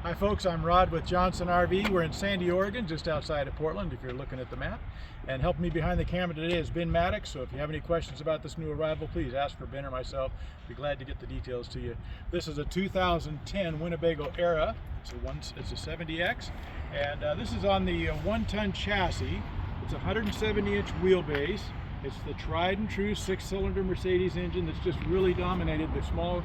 Hi folks, I'm Rod with Johnson RV. We're in Sandy, Oregon, just outside of Portland if you're looking at the map. And helping me behind the camera today is Ben Maddox, so if you have any questions about this new arrival, please ask for Ben or myself. Be glad to get the details to you. This is a 2010 Winnebago Era. It's a 70X, and this is on the 1-ton chassis. It's a 170-inch wheelbase. It's the tried and true 6-cylinder Mercedes engine that's just really dominated the small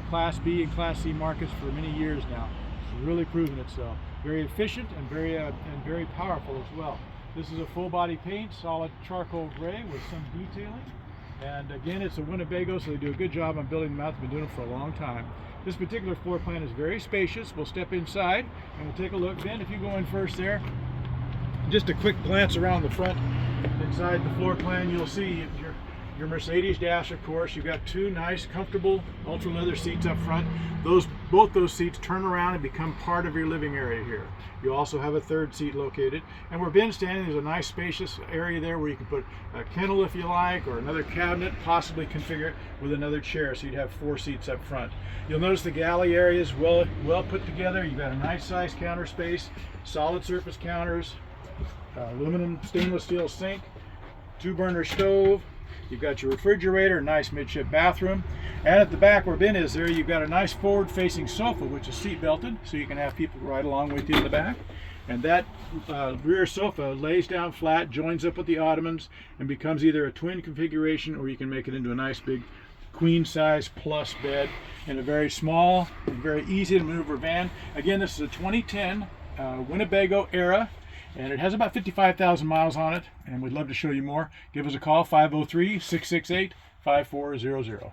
Class B and Class C markets for many years now. It's really proven itself. Very efficient and very powerful as well. This is a full body paint, solid charcoal gray with some detailing. And again, it's a Winnebago, so they do a good job on building them out. They've been doing it for a long time. This particular floor plan is very spacious. We'll step inside and we'll take a look. Ben, if you go in first there, just a quick glance around the front. Inside the floor plan, you'll see your Mercedes dash, of course. You've got two nice, comfortable, ultra leather seats up front. Both those seats turn around and become part of your living area here. You also have a third seat located. And where Ben's standing, there's a nice spacious area there where you can put a kennel if you like, or another cabinet, possibly configure it with another chair, so you'd have 4 seats up front. You'll notice the galley area is well put together. You've got a nice size counter space, solid surface counters, aluminum stainless steel sink, 2-burner stove. You've got your refrigerator, nice midship bathroom, and at the back where Ben is there, you've got a nice forward-facing sofa, which is seat belted, so you can have people ride along with you in the back. And that rear sofa lays down flat, joins up with the ottomans, and becomes either a twin configuration, or you can make it into a nice big queen size plus bed in a very small and very easy to maneuver van. Again, this is a 2010 Winnebago Era. And it has about 55,000 miles on it, and we'd love to show you more. Give us a call, 503-668-5400.